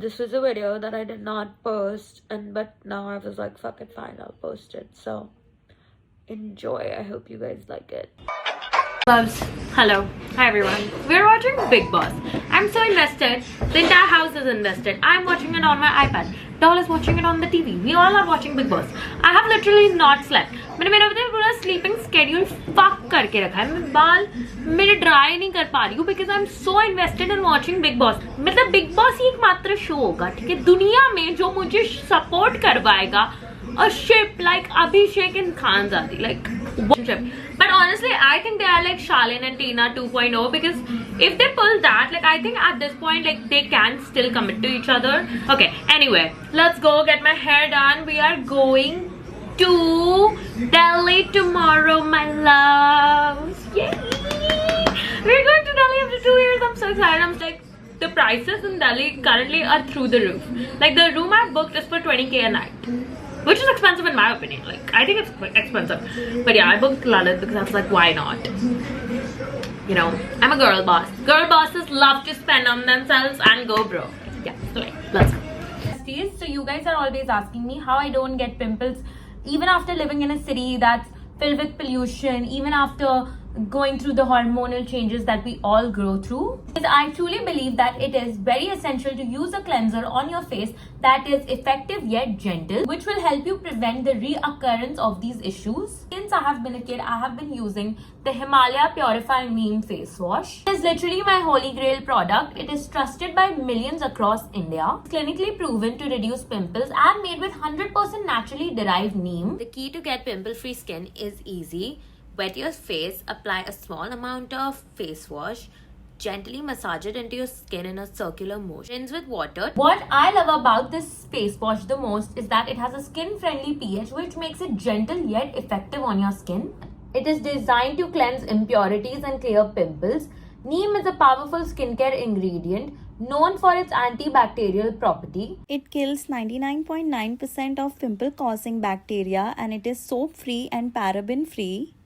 This was a video that I did not post, but now I was like, fuck it, fine, I'll post it. So enjoy. I hope you guys like it. Loves, hello, hi everyone. We're watching Bigg Boss. I'm so invested. The entire house is invested. I'm watching it on my iPad. Doll is watching it on the TV. We all are watching Bigg Boss. I have literally not slept. मैंने मेरा पता है पूरा sleeping schedule fuck करके रखा है. मैं बाल मेरे ड्राई नहीं कर पा रही हूँ because I am so invested in watching big boss. मतलब बिग बॉस ही एकमात्र शो होगा, ठीक है, दुनिया में जो मुझे सपोर्ट करवाएगा a ship like Abhishek and Khanzadi, like one ship. But honestly, I think they are like Charlene and Tina 2.0 because if they pull that, like I think at this point, like they can still commit to each other. Okay, anyway, let's go get my hair done. We are going to Delhi tomorrow, my loves. Yay! We're going to Delhi after 2 years. I'm so excited. I'm like, the prices in Delhi currently are through the roof. Like the room I've booked is for 20k a night. Which is expensive in my opinion. Like, I think it's quite expensive. But yeah, I booked Lalit because I was like, why not? You know, I'm a girl boss. Girl bosses love to spend on themselves and go bro. Yeah, so like, let's go. So you guys are always asking me how I don't get pimples even after living in a city that's filled with pollution, even after going through the hormonal changes that we all grow through. I truly believe that it is very essential to use a cleanser on your face that is effective yet gentle, which will help you prevent the reoccurrence of these issues. Since I have been a kid, I have been using the Himalaya Purify Neem face wash. It is literally my holy grail product. It is trusted by millions across India. It's clinically proven to reduce pimples and made with 100% naturally derived neem. The key to get pimple-free skin is easy. Wet your face, apply a small amount of face wash, gently massage it into your skin in a circular motion. Rinse with water. What I love about this face wash the most is that it has a skin-friendly pH which makes it gentle yet effective on your skin. It is designed to cleanse impurities and clear pimples. Neem is a powerful skincare ingredient known for its antibacterial property. It kills 99.9% of pimple-causing bacteria and it is soap-free and paraben-free.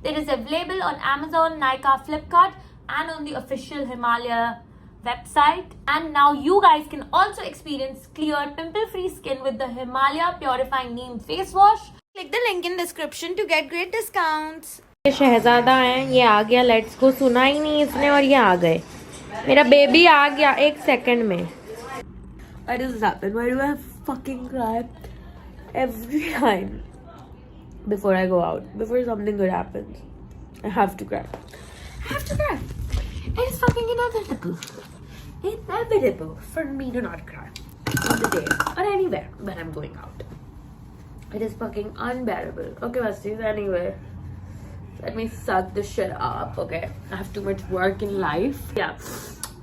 It is available on Amazon, Nykaa, Flipkart and on the official Himalaya website. And now you guys can also experience clear pimple-free skin with the Himalaya Purifying Neem Face Wash. Click the link in description to get great discounts. शहजादा है, ये आ गया. Let's go. सुना ही नहीं इसने और ये आ गए. मेरा बेबी आ गया 1 सेकंड में. Why does this happen? Why do I fucking cry every time? Before I go out, before something good happens, I have to cry. I have to cry. It is fucking inevitable. Inevitable for me to not cry on the day or anywhere when I'm going out. It is fucking unbearable. Okay, besties, anyway. Let me suck this shit up, okay? I have too much work in life. Yeah.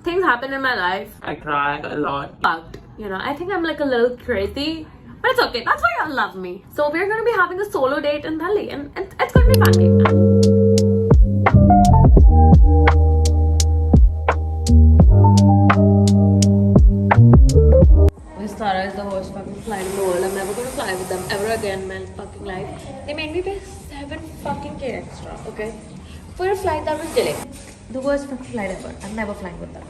Things happen in my life. I cry a lot. But, you know, I think I'm like a little crazy. But it's okay. That's why y'all love me. So we're going to be having a solo date in Delhi. And it's going to be fun. Vistara is the worst fucking flight in the world. I'm never going to fly with them ever again in my fucking life. They made me pay 7 fucking K extra, okay? For a flight that was delayed. The worst fucking flight ever. I'm never flying with them.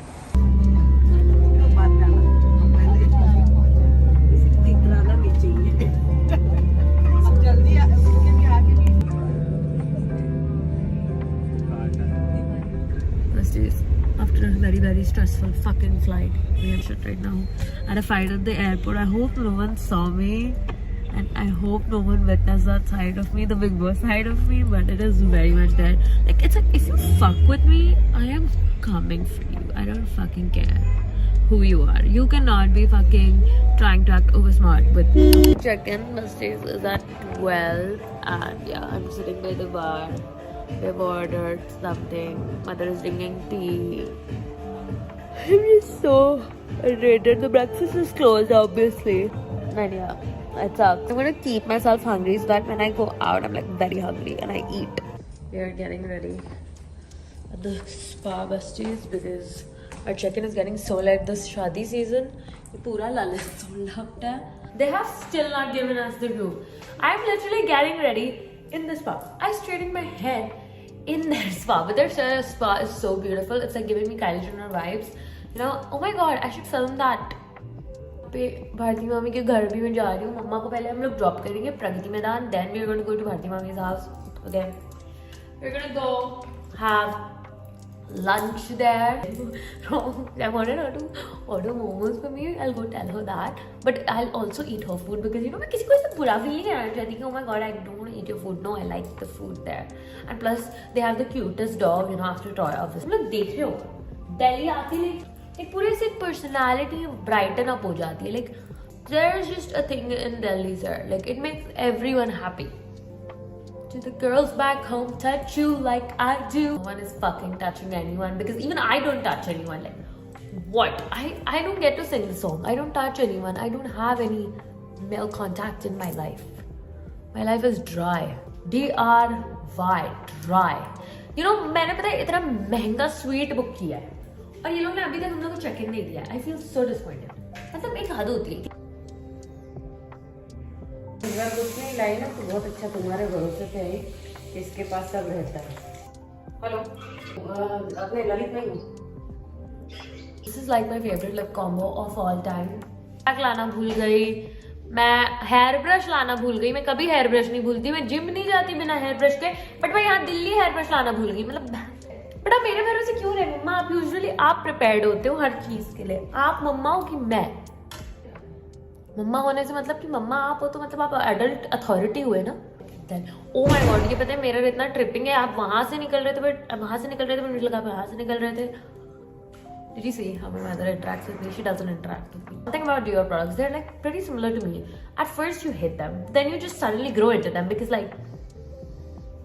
After a very stressful fucking flight, we have shit right now. I had a fight at the airport. I hope no one saw me and I hope no one witnessed that side of me, the Bigg Boss side of me, but it is very much there. Like, it's like, if you fuck with me, I am coming for you. I don't fucking care who you are. You cannot be fucking trying to act over smart with me. Check-in besties is at 12 and yeah, I'm sitting by the bar. We've ordered something. Mother is drinking tea. I'm just so irritated. The breakfast is closed, obviously. And yeah, it's up. I'm gonna keep myself hungry so that when I go out, I'm like very hungry and I eat. We are getting ready at the spa besties because our check-in is getting so late this shadi season. Pura Lalit sold out hai. They have still not given us the room. I'm literally getting ready in the spa. I straightened my head in their spa, but their spa is so beautiful. It's like giving me Kylie Jenner vibes. You know, oh my god, I should film that पे भारती मामी के घर भी मैं जा रही हूँ। मम्मा को पहले हम लोग ड्रॉप करेंगे Pragati Maidan, then we are going to go to Bharati मामी's house. Okay, we're gonna go have lunch there. I wanted her to order momos for me. I'll go tell her that, but I'll also eat her food because मैं किसी को ऐसा बुरा feel नहीं आना चाहती कि oh my god I don't want to eat your food. No, I like the food there, and plus they have the cutest dog, after toy office. हम लोग देख रहे हो दिल्ली आती एक पूरे से पर्सनालिटी ब्राइटन अप हो जाती है. Like there is just a thing in Delhi, sir. Like it makes everyone happy. Do the girls back home touch you like I do? No one is fucking touching anyone because even I don't touch anyone. Like what? I don't get to sing the song. I don't touch anyone. I don't have any male contact in my life. My life is dry. DRY, dry. मैंने पता है इतना महंगा sweet book किया है और ये लोग ने अभी तक हम लोग को चेक इन नहीं दिया. I feel so disappointed. मतलब एक हद होती है. लाई ना तो बहुत अच्छा तुम्हारे भरोसे पे है, इसके पास सब रहता है. हेलो, अपने ललित नहीं हूँ. This is like my favorite lip combo of all time. Bag लाना भूल गई मैं, हेयर ब्रश लाना भूल गई. मैं कभी हेयर ब्रश नहीं भूलती, मैं जिम नहीं जाती बिना हेयर ब्रश के, बट मैं यहाँ दिल्ली हेयर ब्रश लाना भूल गई. मतलब बट आप मेरे भरोसे क्यों रहे मम्मा? आप यूजुअली आप प्रिपेयर्ड होते हो हर चीज के लिए. आप मम्मा हो कि मैं? मम्मा होने से मतलब कि मम्मा आप हो तो मतलब आप एडल्ट अथॉरिटी हुए ना. ओ माय गॉड, ये पता है मेरा इतना ट्रिपिंग है. आप वहां से निकल रहे थे बट मुझे लगा आप यहाँ से निकल रहे थे. Did you see how my mother interacts with me? She doesn't interact with me. Something about your products, they're like pretty similar to me. At first you hate them, then you just suddenly grow into them because like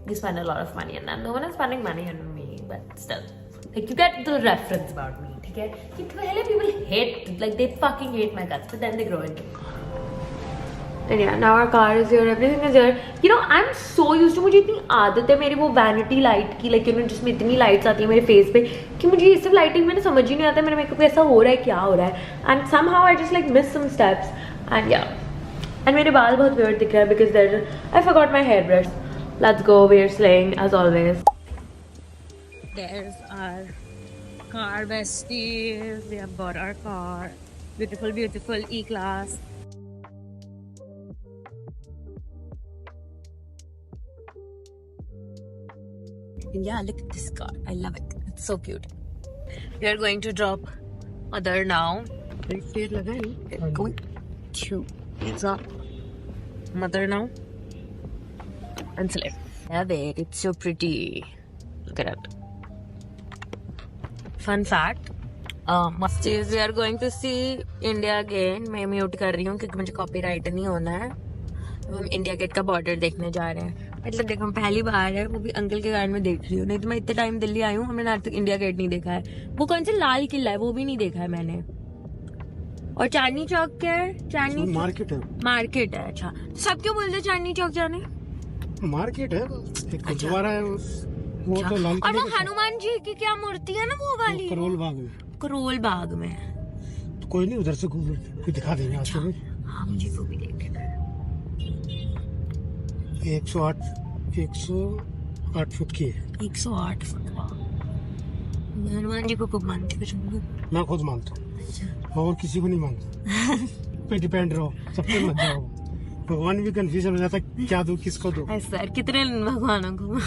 you spend a lot of money on them. No one is spending money on me, but still, like you get the reference about me. Okay? People hate, like they fucking hate my guts, but then they grow into it. And yeah, now our car is here, everything is here. I'm so used to, मुझे इतनी आदत है मेरी वो vanity light की, like जिसमें इतनी lights आती है मेरे फेस पे कि मुझे ये सब लाइटिंग मैंने समझ ही नहीं आता मेरे मेकअप कैसा हो रहा है, क्या हो रहा है. And somehow I just like miss some steps. And yeah, and मेरे बाल बहुत weird दिख रहा है because I forgot my hairbrush. Let's go, we're slaying as always. There's our car besties. We have got our car. Beautiful E-Class. Yeah, look at this car. I love it. It's so cute. We are going to drop mother now. Going to drop mother now. And select. Yeah, there. It's so pretty. Look at it. Fun fact. We are going to see India again. मैं mute कर रही हूँ क्योंकि मुझे copyright नहीं होना है. हम इंडिया गेट का बॉर्डर देखने जा रहे हैं. मतलब देखो हम पहली बार है, वो भी अंकल के गार्डन में देख रही हूँ. नहीं तो मैं इतने टाइम दिल्ली आई हूँ, हमने आज तक इंडिया गेट नहीं देखा है. वो कौन सा लाल किला है वो भी नहीं देखा है मैंने. और चांदनी चौक क्या है? चांदनी मार्केट है. अच्छा, सब क्यों बोलते चांदनी चौक जाने? मार्केट है, एक गुरुद्वारा है वो तो लाल. और वो हनुमान जी की क्या मूर्ति है ना वो वाली, करोल बाग में. तो कोई नहीं, उधर से दिखा देंगे आपको. हाँ, मुझे वो भी देखना है. 108 फुट की है. 108 फुट. हनुमान जी को खूब मानते हो? मैं खुद मानता हूँ और किसी को नहीं मानता. पे डिपेंड रहो, सब पे मत जाओ. भगवान भी कंफ्यूजन हो जाता है क्या दो किसको दो. सर कितने भगवानों को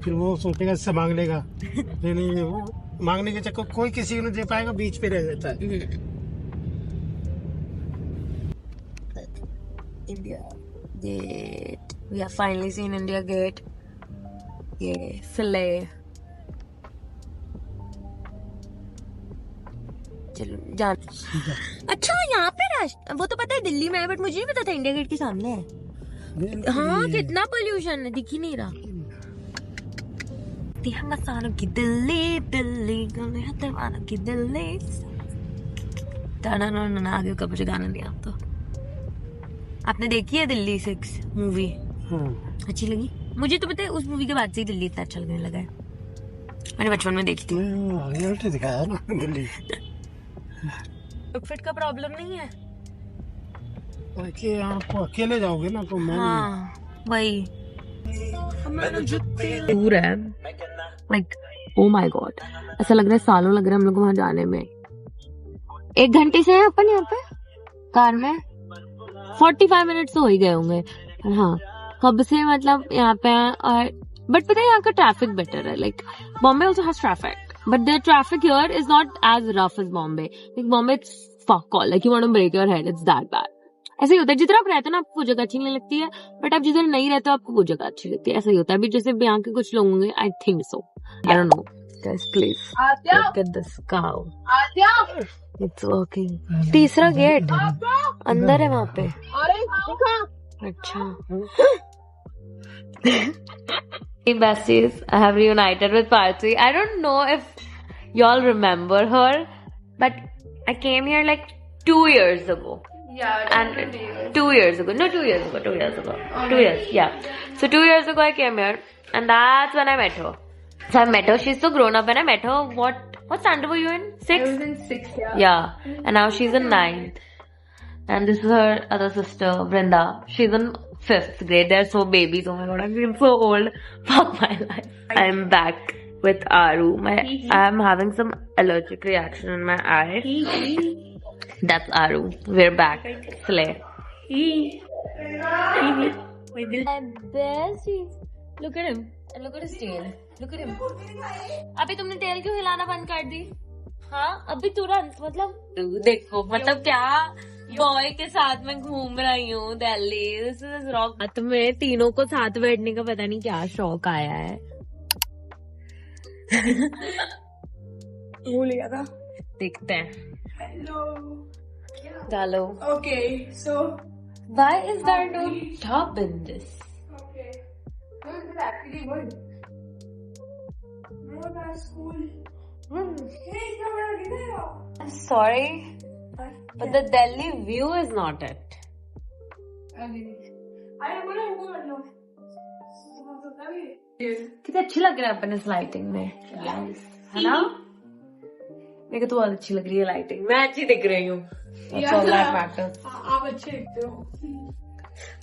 फिर वो सोचेगा इससे मांग लेगा. नहीं, वो मांगने के चक्कर कोई किसी को नहीं दे पाएगा, बीच पे रह जाता है. India Gate. We have finally seen India Gate. ये Slay. चलो जान. अच्छा यहाँ पे रास्ता, वो तो पता है दिल्ली में है बट मुझे नहीं पता था इंडिया गेट के सामने है. हाँ, कितना पोल्यूशन है, दिख ही नहीं रहा. की दिल्ली की दिल्ली. आगे का मुझे गाना दिया. तो आपने देखी है दिल्ली 6 मूवी? अच्छी लगी मुझे. तो पता है उस मूवी के बाद से ही दिल्ली इतना अच्छा लगने लगा है. मैंने बचपन में देखी थी. दिखाया ना दिल्ली. आउटफिट का प्रॉब्लम नहीं है कि आप अकेले जाओगे ना तो मैं. हाँ वही. दूर है, लाइक ओ माय गॉड, ऐसा लग रहा है सालों लग रहा है हम लोग वहां जाने में. 1 घंटे से है अपन यहाँ पे. कार में 45 मिनट्स तो हो ही गए होंगे। हाँ, कब से मतलब यहाँ पे हैं। और बट पता है यहाँ का ट्रैफिक बेटर है। Like Bombay also has traffic, but the traffic here is not as rough as Bombay. Like Bombay it's fuck all, like you want to break your head, it's that bad. ऐसा ही होता है, जिधर आप रहते हो ना आपको वो जगह अच्छी नहीं लगती है, बट आप जिधर नहीं रहते हो आपको वो जगह अच्छी लगती है। ऐसा ही होता है। अभी जैसे यहाँ के कुछ लोग होंगे, I think so, I don't know. Guys, please look at this cow. It's walking. तीसरा गेट अंदर है वहाँ पे। अच्छा। Hey besties, I have reunited with Parthi. I don't know if y'all remember her, but I came here like 2 years ago. Yeah, And 2 years ago. No, 2 years ago. 2 years ago. 2 years, yeah. So 2 years ago I came here, and that's when I met her. So I met her. She's so grown up when I met her. What standard were you in? 6? I was in 6, yeah. Yeah. And now she's in 9th. And this is her other sister, Vrinda. She's in 5th grade. They're so babies. Oh my god, I feel so old. Fuck my life. I'm back with Aru. I'm having some allergic reaction in my eye. That's Aru. We're back. Slay. Look at him. And look at his tail. Look at him. अभी तुमने tell क्यों हिलाना बंद कर दी? हाँ, अभी तुरंत मतलब देखो मतलब क्या बॉय के साथ मैं घूम रही हूँ दिल्ली। This is rock. तुम्हें तीनों को साथ बैठने का पता नहीं क्या शौक आया है। भूल गया था। देखते हैं। Hello. डालो। Okay, so. Why is there no top in this? Okay. No, this is actually good. No, that's cool. Hey, camera, किधर हो? I'm sorry, but the Delhi view is not it. अरे बोलो कर लो। कितने अच्छी लग रहा है अपन इस लाइटिंग में, है ना? मेरे को तो बहुत अच्छी लग रही है लाइटिंग। मैं अच्छी दिख रही हूँ। That's all that matters. आप अच्छे दिखते हो।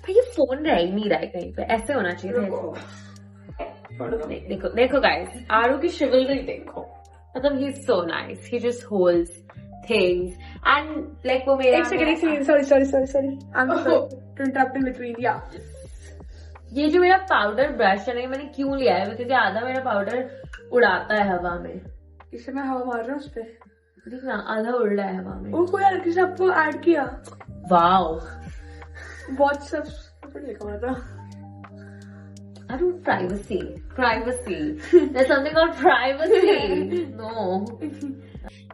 भाई ये फोन रह ही नहीं रहा है कहीं पे। ऐसे होना चाहिए था। देखो देखो गाइस, आरू की शिवलरी देखो। मतलब he is so nice, he just holds things and like वो मेरा एक second sorry I'm sorry to interrupt in between. Yeah. ये जो मेरा पाउडर ब्रश है ना, मैंने क्यों लिया है क्योंकि आधा मेरा पाउडर उड़ाता है हवा में। इससे मैं हवा मार रहा हूँ उस पे। देख ना, आधा उड़ रहा है हवा में। वो कोई अलग से आपको ऐड किया। वाओ, बहुत सब लिखा हुआ था। I don't privacy. There's something called privacy. No.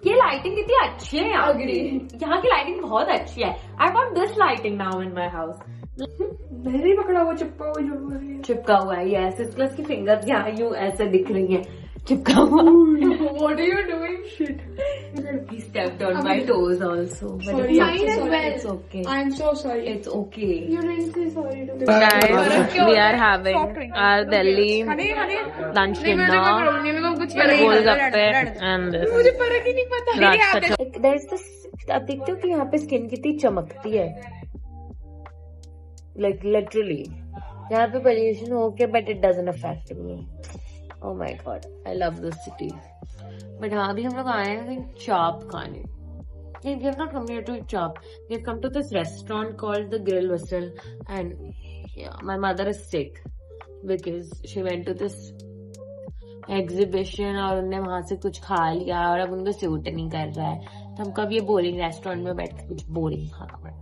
ये लाइटिंग कितनी अच्छी है यहाँ की। यहाँ की लाइटिंग बहुत अच्छी है। I want this lighting now in my house. मैंने नहीं पकड़ा वो चिपका हुआ जो चिपका हुआ है। यस, इसलिए इसकी फिंगर्स यहाँ यूं ऐसे दिख रही हैं, चिपका हुआ। What are you doing? Shit. He stepped on my toes also. But Sorry. it's okay. I'm so sorry. It's okay. You didn't say sorry to me. Guys, we are having our Delhi lunch dinner, golgappe, and this. मुझे फर्क ही नहीं पता। There's this. आप देखते हो कि यहाँ पे स्किन कितनी चमकती है, like literally. यहाँ पे pollution हो के, but it doesn't affect me. Oh my god, I love this city. But हाँ, अभी हम लोग आए हैं चाप खाने। We have not come here to eat chop. We have come to this restaurant called the Grill Whistle, and yeah, my mother is sick because she went to this exhibition और उन्होंने वहां से कुछ खा लिया और अब उनको सूट नहीं कर रहा है, तो हमको अब ये बोरिंग रेस्टोरेंट में बैठ के कुछ बोरिंग खाना पड़ा।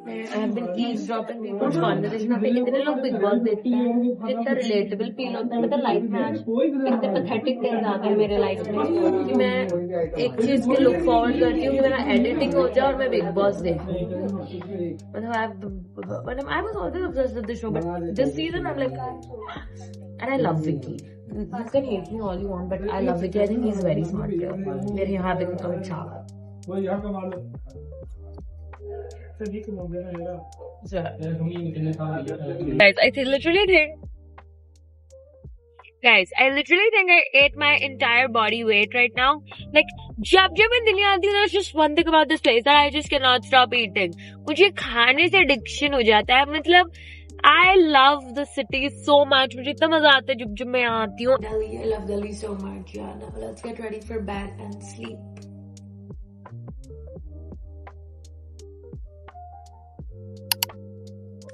I have been eavesdropping people's conversation. इतने लोग बिग बॉस देखते हैं, इतना रिलेटेबल फील होता है। मतलब लाइफ में आज इतने पैथेटिक डेज आ गए मेरे लाइफ में कि मैं एक चीज के लुक फॉरवर्ड करती हूँ कि मेरा एडिटिंग हो जाए और मैं बिग बॉस देखूँ। मतलब I was always obsessed with the show, but this season I'm like, and I love Vicky. You can hate me all you want, but I love Vicky. I think he's very smart here. They're having a chat. Guys, I literally think I ate my entire body weight right now. Like, जब मैं दिल्ली आती हूँ, there's just one thing about this place that I just cannot stop eating. मुझे खाने से addiction हो जाता है। मतलब I love the city so much. मुझे इतना मजा आता है जब मैं यहाँ आती हूँ. Delhi, I love Delhi so much. Yeah, now let's get ready for bed and sleep.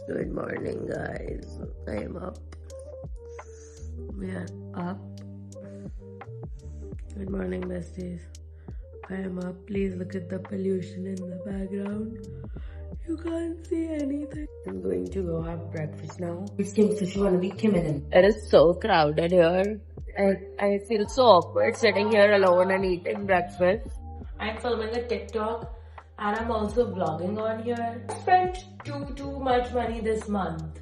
Good morning, guys. I am up. We are up. Good morning, besties. I am up. Please look at the pollution in the background. You can't see anything. I'm going to go have breakfast now. It is so crowded here. I feel so awkward sitting here alone and eating breakfast. I'm filming a TikTok and I'm also vlogging on here. I spent too much money this month.